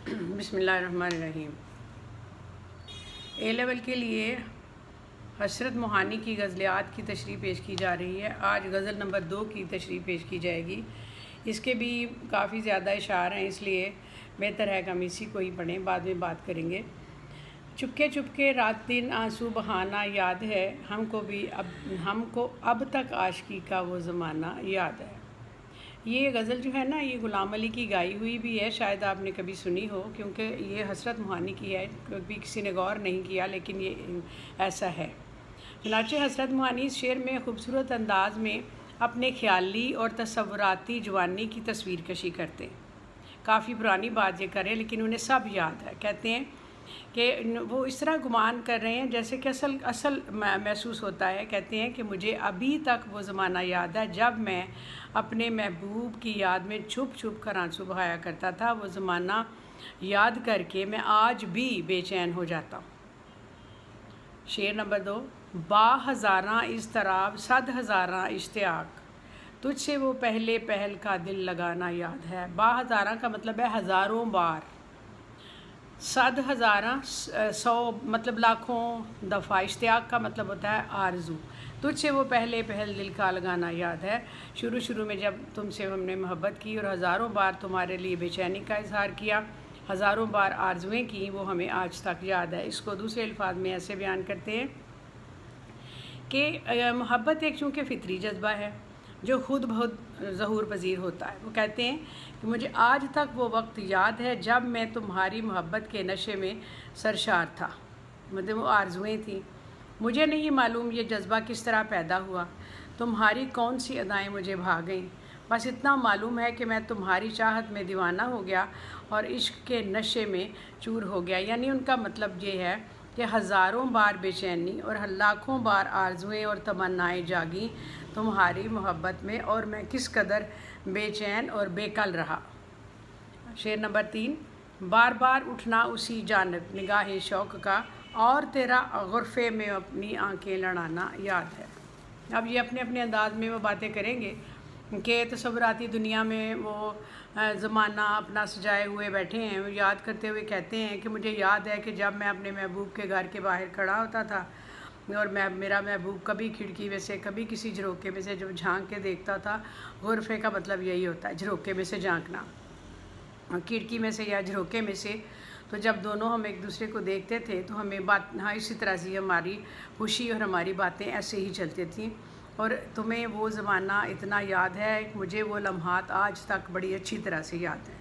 बिस्मिल्लाहिर्रहमानिर्रहीम। ए लेवल के लिए हसरत मोहानी की गज़लियात की तशरीह पेश की जा रही है। आज गज़ल नंबर 2 की तशरीह पेश की जाएगी। इसके भी काफ़ी ज़्यादा इशार हैं, इसलिए बेहतर है कि हम इसी को ही पढ़ें, बाद में बात करेंगे। चुपके चुपके रात दिन आंसू बहाना याद है, हमको अब तक आशिकी का वो ज़माना याद है। ये गज़ल जो है ना, ये ग़ुलाम अली की गाई हुई भी है, शायद आपने कभी सुनी हो, क्योंकि ये हसरत मोहानी की है। कभी किसी ने गौर नहीं किया, लेकिन ये ऐसा है। चुनांचे हसरत मोहानी इस शेर में ख़ूबसूरत अंदाज में अपने ख्याली और तसव्वुराती जवानी की तस्वीर कशी करते हैं। काफ़ी पुरानी बात ये करें, लेकिन उन्हें सब याद है। कहते हैं कि वो इस तरह गुमान कर रहे हैं जैसे कि असल महसूस होता है। कहते हैं कि मुझे अभी तक वो ज़माना याद है जब मैं अपने महबूब की याद में छुप छुप कर आंसू बहाया करता था। वो ज़माना याद करके मैं आज भी बेचैन हो जाता हूँ। शेर नंबर 2। बाहज़ारां इज़्तिराब सद हज़ारां इश्तियाक, तुझसे वो पहले पहल का दिल लगाना याद है। बाहज़ारां का मतलब है हज़ारों बार, सद हज़ारां 100 मतलब लाखों दफ़ा, इश्तियाक का मतलब होता है आरज़ू। तुझसे वो पहले पहल दिल का लगाना याद है। शुरू में जब तुमसे हमने मोहब्बत की और हज़ारों बार तुम्हारे लिए बेचैनी का इजहार किया, हज़ारों बार आरज़ुएँ की, वो हमें आज तक याद है। इसको दूसरे अल्फाज में ऐसे बयान करते हैं कि मोहब्बत एक चूँकि फ़ितरी जज्बा है जो खुद बहुत ज़हूर पज़ीर होता है। वो कहते हैं कि मुझे आज तक वो वक्त याद है जब मैं तुम्हारी मोहब्बत के नशे में सरशार था। मतलब वो आरज़ुएँ थी। मुझे नहीं मालूम ये जज्बा किस तरह पैदा हुआ, तुम्हारी कौन सी अदाएँ मुझे भा गईं। बस इतना मालूम है कि मैं तुम्हारी चाहत में दीवाना हो गया और इश्क के नशे में चूर हो गया। यानी उनका मतलब ये है कि हज़ारों बार बेचैनी और लाखों बार आरज़ुएँ और तमन्नाएँ जागी तुम्हारी मोहब्बत में, और मैं किस कदर बेचैन और बेकल रहा। शेर नंबर 3। बार बार उठना उसी जानिब निगाह शौक़ का, और तेरा गुरफ़े में अपनी आंखें लड़ाना याद है। अब ये अपने अपने अंदाज में वो बातें करेंगे कि तसव्वुराती दुनिया में वो ज़माना अपना सजाए हुए बैठे हैं। वो याद करते हुए कहते हैं कि मुझे याद है कि जब मैं अपने महबूब के घर के बाहर खड़ा होता था और मेरा महबूब कभी खिड़की में से, कभी किसी झरोके में से जब झांक के देखता था। गुरफ़े का मतलब यही होता है, झरोके में से झांकना, खिड़की में से या झरोके में से। तो जब दोनों हम एक दूसरे को देखते थे तो हमें इसी तरह से हमारी खुशी और हमारी बातें ऐसे ही चलती थीं। और तुम्हें वो ज़माना इतना याद है, मुझे वो लम्हात आज तक बड़ी अच्छी तरह से याद है।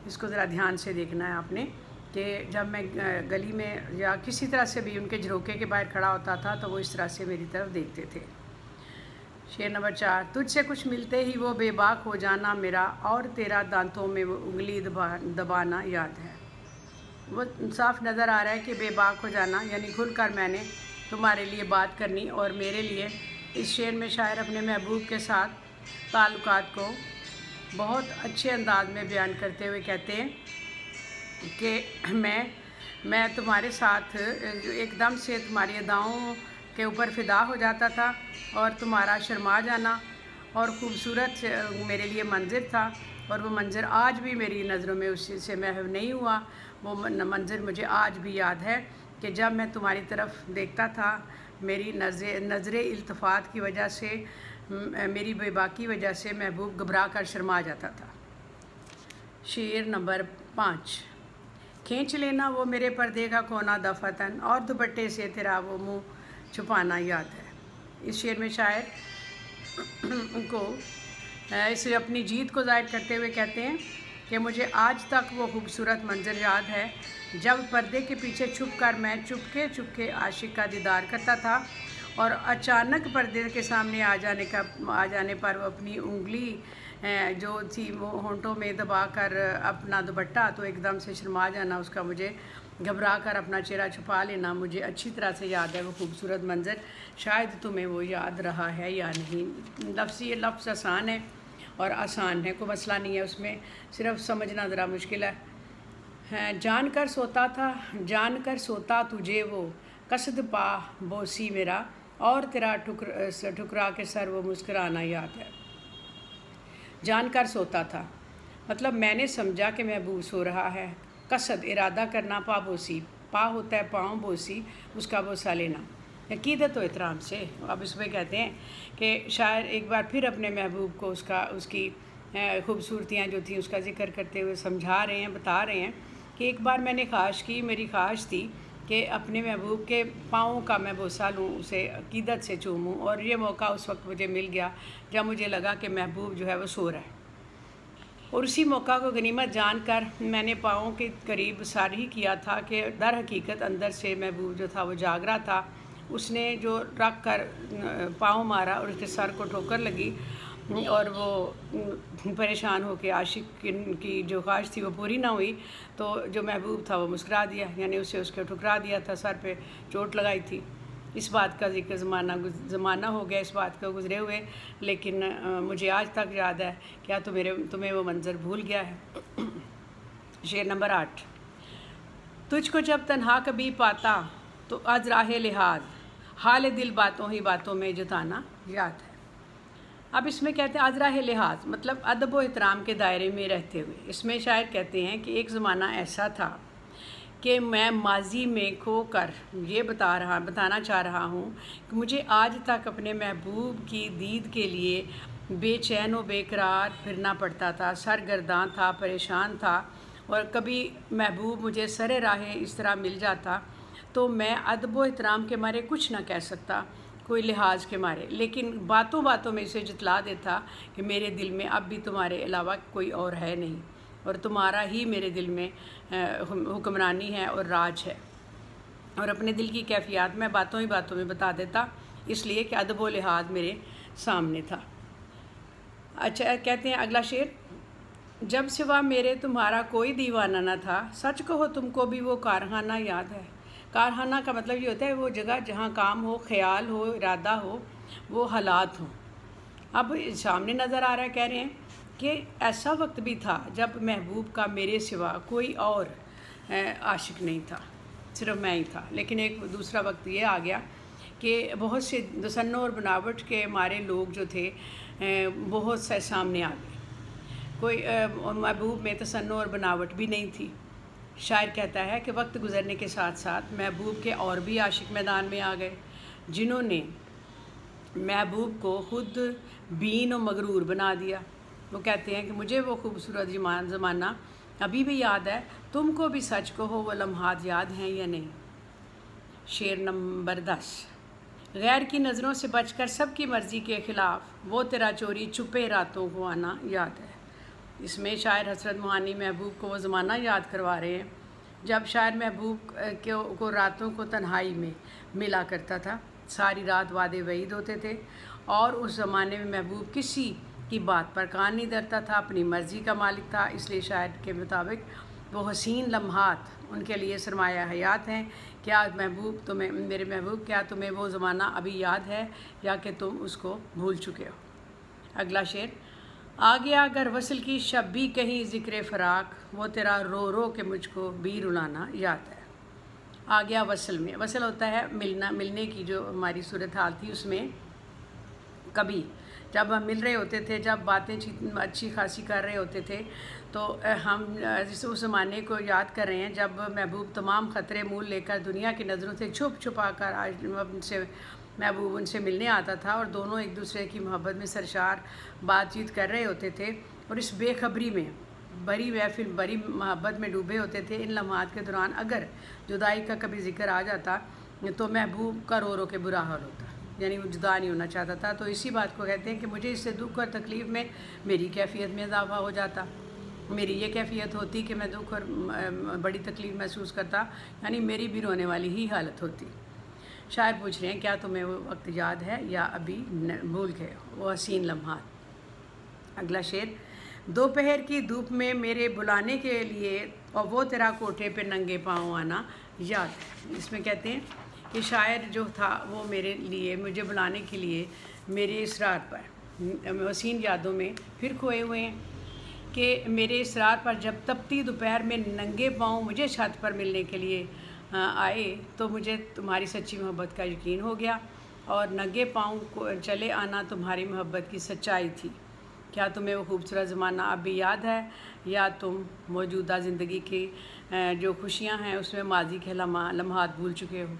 इसको ज़रा ध्यान से देखना है आपने कि जब मैं गली में या किसी तरह से भी उनके झरोके के बाहर खड़ा होता था तो वो इस तरह से मेरी तरफ देखते थे। शेर नंबर 4। तुझसे कुछ मिलते ही वो बेबाक हो जाना मेरा, और तेरा दांतों में वो उंगली दबाना याद है। वो साफ नज़र आ रहा है कि बेबाक हो जाना यानी खुल कर मैंने तुम्हारे लिए बात करनी। और मेरे लिए इस शेर में शायर अपने महबूब के साथ ताल्लुकात को बहुत अच्छे अंदाज में बयान करते हुए कहते हैं कि मैं तुम्हारे साथ एकदम से तुम्हारी अदाओं के ऊपर फ़िदा हो जाता था, और तुम्हारा शर्मा जाना और ख़ूबसूरत मेरे लिए मंज़र था। और वो मंज़र आज भी मेरी नज़रों में उसी से महव नहीं हुआ। वो मंज़र मुझे आज भी याद है कि जब मैं तुम्हारी तरफ देखता था, मेरी नज़रे इल्तफ़ात की वजह से, मेरी बेबाकी की वजह से महबूब घबरा कर शर्मा जाता था। शेर नंबर 5। खींच लेना वो मेरे पर्दे का कोना दफ़तन, और दुपट्टे से तेरा वो मुँह छुपाना याद है। इस शेर में शायर को इसे अपनी जीत को ज़ाहिर करते हुए कहते हैं कि मुझे आज तक वो खूबसूरत मंज़र याद है जब पर्दे के पीछे छुपकर मैं चुपके चुपके आशिक का दीदार करता था, और अचानक पर्दे के सामने आ जाने पर वो अपनी उंगली जो थी वो होंठों में दबा कर अपना दुपट्टा तो एकदम से शर्मा जाना, उसका मुझे घबरा कर अपना चेहरा छुपा लेना मुझे अच्छी तरह से याद है। वो खूबसूरत मंज़र शायद तुम्हें वो याद रहा है या नहीं। लफ्ज़ आसान है और आसान है, कोई मसला नहीं है उसमें, सिर्फ समझना ज़रा मुश्किल है। जान कर सोता तुझे वो कसद पा बोसी मेरा, और तेरा ठुकरा के सर वो मुस्कुराना याद है। जान कर सोता था, मतलब मैंने समझा کہ محبوب سو رہا ہے. قصد ارادہ کرنا، پابوسی، پا ہوتا ہے پاؤں، بوسی اس کا بوسہ لینا. عقیدت و احترام سے. اب اس میں کہتے ہیں کہ شاعر ایک بار پھر اپنے محبوب کو اس کی خوبصورتیاں جو تھیں اس کا ذکر کرتے ہوئے سمجھا رہے ہیں، بتا رہے ہیں کہ ایک بار میں نے خواہش کی، میری خواہش تھی کہ اپنے محبوب کے پاؤں کا میں بوسہ لوں، اسے عقیدت سے چوموں، اور یہ موقع اس وقت مجھے مل گیا جب مجھے لگا کہ محبوب جو ہے وہ سو رہا ہے. اور اسی موقع کو غنیمت جان کر میں نے پاؤں کے قریب ساری کیا تھا کہ در حقیقت اندر سے محبوب جو تھا وہ جاگ رہا تھا. اس نے جو رکھ کر پاؤں مارا اور اس کے سر کو ٹھوکر لگی اور وہ پریشان ہو کے عاشق کی جو خواہش تھی وہ پوری نہ ہوئی، تو جو محبوب تھا وہ مسکرا دیا، یعنی اسے اس کے ٹھکرا دیا تھا، سر پہ چوٹ لگائی تھی. اس بات کا ذکر زمانہ ہو گیا اس بات کا گزرے ہوئے، لیکن مجھے آج تک یاد ہے. کیا تمہیں وہ منظر بھول گیا ہے؟ شعر نمبر 8. تجھ کو جب تنہا کبھی پاتا تو از راہ لحاظ حال دل باتوں ہی باتوں میں جتانا یاد ہے. اب اس میں کہتے ہیں از راہ لحاظ، مطلب ادب و احترام کے دائرے میں رہتے ہوئے. اس میں شاعر کہتے ہیں کہ ایک زمانہ ایسا تھا کہ میں ماضی میں کھو کر یہ بتانا چاہ رہا ہوں کہ مجھے آج تک اپنے محبوب کی دید کے لیے بے چین و بے قرار پھرنا پڑتا تھا، سرگرداں تھا، پریشان تھا. اور کبھی محبوب مجھے سر راہ اس طرح مل جاتا تو میں ادب و احترام کے مارے کچھ نہ کہہ سکتا، کوئی لحاظ کے مارے، لیکن باتوں باتوں میں اسے جتلا دیتا کہ میرے دل میں اب بھی تمہارے علاوہ کوئی اور ہے نہیں، اور تمہارا ہی میرے دل میں حکمرانی ہے اور راج ہے. اور اپنے دل کی کیفیات میں باتوں ہی باتوں میں بتا دیتا، اس لیے کہ ادب و لحاظ میرے سامنے تھا. اچھا کہتے ہیں اگلا شعر. جب سوا میرے تمہارا کوئی دیوانہ نہ تھا، سچ کہو تم کو بھی وہ کارخانہ یاد ہے. کارخانہ کا مطلب یہ ہوتا ہے وہ جگہ جہاں کام ہو، خیال ہو، ارادہ ہو، وہ حالات ہوں. اب سامنے نظر آ رہا ہے، کہہ رہے ہیں کہ ایسا وقت بھی تھا جب محبوب کا میرے سوا کوئی اور عاشق نہیں تھا، صرف میں ہی تھا. لیکن ایک دوسرا وقت یہ آ گیا کہ بہت سے تصنع اور بناوٹ کے ہمارے لوگ جو تھے بہت سے سامنے آ گئے. کوئی محبوب میں تصنع اور بناوٹ بھی نہیں تھی. شاعر کہتا ہے کہ وقت گزرنے کے ساتھ ساتھ محبوب کے اور بھی عاشق میدان میں آ گئے، جنہوں نے محبوب کو خود بین و مغرور بنا دیا. وہ کہتے ہیں کہ مجھے وہ خوبصورت زمانہ ابھی بھی یاد ہے، تم کو بھی سچ کہو وہ لمحات یاد ہیں یا نہیں. شعر نمبر 10. غیر کی نظروں سے بچ کر سب کی مرضی کے خلاف وہ تیرا چوری چھپے راتوں کو آنا یاد ہے. اس میں شاعر حسرت موہانی محبوب کو وہ زمانہ یاد کروا رہے ہیں جب شاعر محبوب کو راتوں کو تنہائی میں ملا کرتا تھا، ساری رات وعدے وعید ہوتے تھے، اور اس زمانے میں محبوب کسی کی بات پر کان نہیں دھرتا تھا، اپنی مرضی کا مالک تھا. اس لیے شاعر کے مطابق وہ حسین لمحات ان کے لیے سرمایہ حیات ہیں. کیا میرے محبوب کیا تمہیں وہ زمانہ ابھی یاد ہے یا کہ تم اس کو بھول چکے ہو؟ اگلا شعر. آ گیا اگر وصل کی شب بھی کہیں ذکر فراق، وہ تیرا رو رو کے مجھ کو بھی رلانا یاد ہے. آ گیا وصل میں، وصل ہوتا ہے ملنے کی جو ہماری صورتحال تھی. اس میں کبھی جب ہم مل رہے ہوتے تھے، جب باتیں اچھی خاصی کر رہے ہوتے تھے، تو ہم اس زمانے کو یاد کر رہے ہیں جب محبوب تمام خطرے مول لے کر دنیا کی نظروں سے چھپ چھپا کر محبوب ان سے ملنے آتا تھا، اور دونوں ایک دوسرے کی محبت میں سرشار بات چیت کر رہے ہوتے تھے، اور اس بے خبری میں بڑی محفل بڑی محبت میں ڈوبے ہوتے تھے. ان لمحات کے دوران اگر جدائی کا کبھی ذکر آ جاتا تو محبوب کا رو رو کے برا حال ہوتا، یعنی وہ جدا نہیں ہونا چاہتا تھا. تو اسی بات کو کہتے ہیں کہ مجھے اس سے دکھ اور تکلیف میں میری کیفیت میں اضافہ ہو جاتا. میری یہ کیفیت ہوتی کہ میں دکھ اور بڑی تکلیف محسوس کرتا، یعنی میری بھی رونے والی ہی حالت ہوتی. شاعر پوچھ رہے ہیں کیا تمہیں وہ وقت یاد ہے یا ابھی بھول گئے وہ حسین لمحات. اگلا شعر. دوپہر کی دھوپ میں میرے بلانے کے لیے اور وہ تیرا کوٹھے پہ ننگے پاؤں آنا یاد ہے. اس میں کہتے ہیں کہ شاعر جو تھا وہ میرے لیے مجھے بلانے کے لیے میرے اصرار پر حسین یادوں میں پھر کھوئے ہوئے ہیں کہ میرے اصرار پر جب تپتی دوپہر میں ننگے پاؤں مجھے چھت پر ملنے کے لیے آئے تو مجھے تمہاری سچی محبت کا یقین ہو گیا، اور ننگے پاؤں کو چلے آنا تمہاری محبت کی سچائی تھی. क्या तुम्हें वो खूबसूरत ज़माना अब भी याद है, या तुम मौजूदा ज़िंदगी की जो खुशियाँ हैं उसमें माजी के लम्हात भूल चुके हो।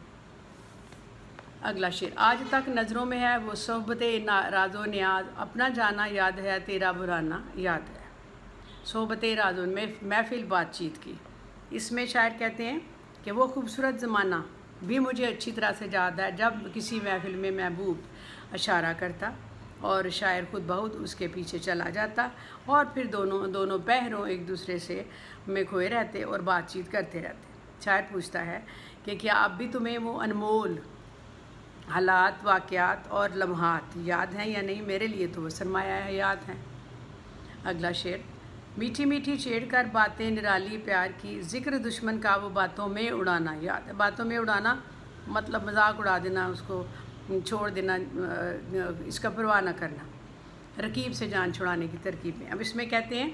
अगला शेर, आज तक नज़रों में है वो सोहबतें राज़ो नियाज, अपना जाना याद है तेरा बुराना याद है। सोहबतें राज़ो महफिल बातचीत की। इसमें शायर कहते हैं कि वो खूबसूरत ज़माना भी मुझे अच्छी तरह से याद है जब किसी महफिल में महबूब इशारा करता और शायर खुद बहुत उसके पीछे चला जाता और फिर दोनों पहरों एक दूसरे से में खोए रहते और बातचीत करते रहते। शायर पूछता है कि क्या अब भी तुम्हें वो अनमोल हालात, वाक़यात और लम्हात याद हैं या नहीं? मेरे लिए तो वो सरमाया हयात हैं। अगला शेर, मीठी मीठी छेड़ कर बातें निराली प्यार की, ज़िक्र दुश्मन का वो बातों में उड़ाना याद है। बातों में उड़ाना मतलब मजाक उड़ा देना, उसको छोड़ देना, इसका परवाह न करना, रकीब से जान छुड़ाने की तरकीब में। अब इसमें कहते हैं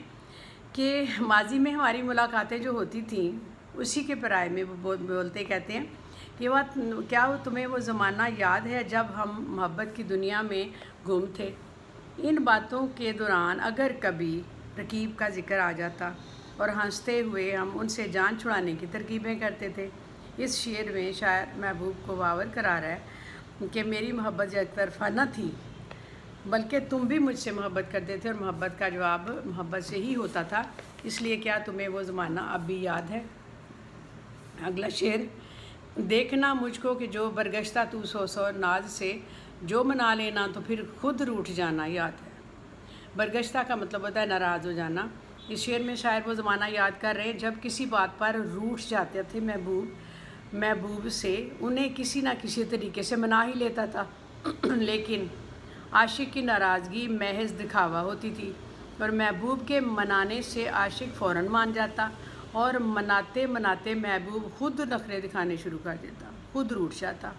कि माजी में हमारी मुलाकातें जो होती थीं उसी के पराये में वो बोलते कहते हैं कि क्या तुम्हें वो ज़माना याद है जब हम मोहब्बत की दुनिया में गुम थे। इन बातों के दौरान अगर कभी रकीब का जिक्र आ जाता और हंसते हुए हम उनसे जान छुड़ाने की तरकीबें करते थे। इस शेर में शायर महबूब को बावर करा रहा है कि मेरी मोहब्बत एक तरफा न थी, बल्कि तुम भी मुझसे मोहब्बत करते थे और मोहब्बत का जवाब मोहब्बत से ही होता था। इसलिए क्या तुम्हें वो ज़माना अब भी याद है? अगला शेर, देखना मुझको कि जो बरगश्ता तू सौ नाज से, जो मना लेना तो फिर खुद रूठ जाना याद है। बरगश्ता का मतलब होता है नाराज़ हो जाना। इस शेर में शायर वो ज़माना याद कर रहे हैं जब किसी बात पर रूठ जाते थे महबूब से, उन्हें किसी ना किसी तरीके से मना ही लेता था लेकिन आशिक की नाराज़गी महज दिखावा होती थी और महबूब के मनाने से आशिक फ़ौरन मान जाता और मनाते मनाते महबूब खुद नखरे दिखाने शुरू कर देता, खुद रूठ जाता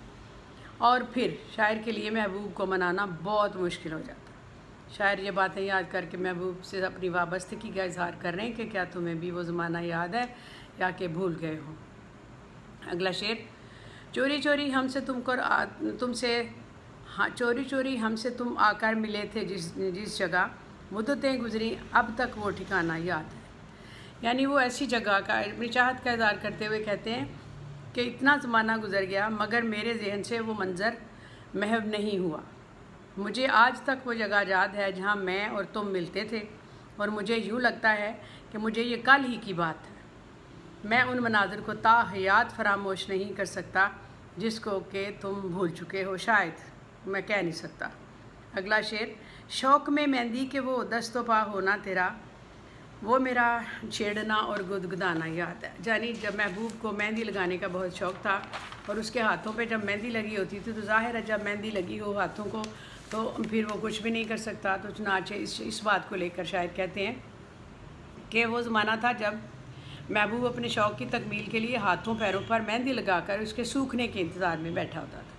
और फिर शायर के लिए महबूब को मनाना बहुत मुश्किल हो जाता। शायर ये बातें याद करके महबूब से अपनी वाबस्तगी का इजहार कर रहे हैं कि क्या तुम्हें भी वो ज़माना याद है या कि भूल गए हो। अगला शेर, चोरी चोरी हमसे हमसे तुम आकर मिले थे जिस जगह, मुद्दतें गुजरी अब तक वो ठिकाना याद है। यानी वो ऐसी जगह का अपनी चाहत का इज़हार करते हुए कहते हैं कि इतना ज़माना गुजर गया मगर मेरे जहन से वो मंज़र महव नहीं हुआ। मुझे आज तक वो जगह याद है जहाँ मैं और तुम मिलते थे और मुझे यूँ लगता है कि मुझे ये कल ही की बात है। मैं उन मनाज़िर को ताहयात फरामोश नहीं कर सकता जिसको कि तुम भूल चुके हो, शायद मैं कह नहीं सकता। अगला शेर, शौक़ में मेहंदी के वो दस्तो पा होना तेरा, वो मेरा छेड़ना और गुदगुदाना याद है। यानी जब महबूब को मेहंदी लगाने का बहुत शौक़ था और उसके हाथों पे जब मेहंदी लगी होती थी तो ज़ाहिर है जब मेहंदी लगी हो हाथों को तो फिर वो कुछ भी नहीं कर सकता। तो चुनाचे इस बात को लेकर शायर कहते हैं कि वो ज़माना था जब महबूब अपने शौक़ की तकमील के लिए हाथों पैरों पर मेहंदी लगाकर उसके सूखने के इंतज़ार में बैठा होता था।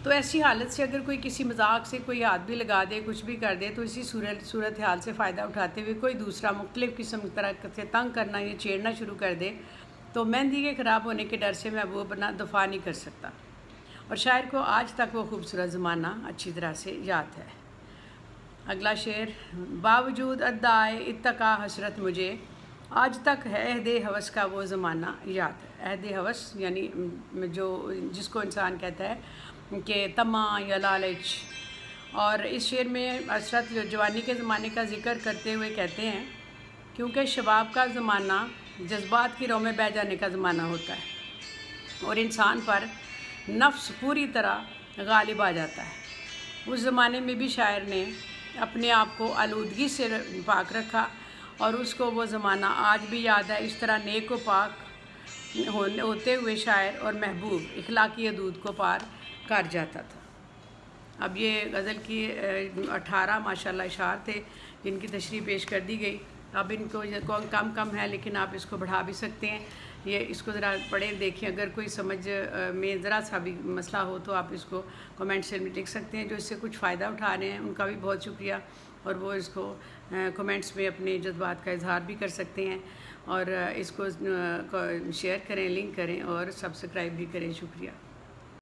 तो ऐसी हालत से अगर कोई किसी मजाक से कोई हाथ भी लगा दे, कुछ भी कर दे, तो इसी सूरत हाल से फ़ायदा उठाते हुए कोई दूसरा मुख्तलिफ़ किस्म की तरह से तंग करना या छेड़ना शुरू कर दे तो मेहंदी के ख़राब होने के डर से महबूब अपना दफा नहीं कर सकता। और शायर को आज तक वो खूबसूरत ज़माना अच्छी तरह से याद है। अगला शेर, बावजूद अद्दाए इत्तका हसरत मुझे, आज तक है अहदे हवस का वो ज़माना याद है। अहदे हवस यानी जिसको इंसान कहता है कि तमा या लालच। और इस शेर में हसरत जवानी के ज़माने का ज़िक्र करते हुए कहते हैं क्योंकि शबाब का ज़माना जज्बात की रो में बह जाने का ज़माना होता है और इंसान पर नफ्स पूरी तरह गालिब आ जाता है। उस ज़माने में भी शायर ने अपने आप को आलूदगी से पाक रखा और उसको वो ज़माना आज भी याद है। इस तरह नेक व पाक होते हुए शायर और महबूब इखलाकी हदूद को पार कर जाता था। अब ये गज़ल की 18 माशाल्लाह इशार थे जिनकी तशरीह पेश कर दी गई। अब इनको कम है लेकिन आप इसको बढ़ा भी सकते हैं। ये इसको ज़रा पढ़ें देखें, अगर कोई समझ में ज़रा सा भी मसला हो तो आप इसको कमेंट से लिख सकते हैं। जो इससे कुछ फ़ायदा उठा रहे हैं उनका भी बहुत शुक्रिया और वो इसको कमेंट्स में अपने जज्बात का इजहार भी कर सकते हैं और इसको शेयर करें, लिंक करें और सब्सक्राइब भी करें। शुक्रिया।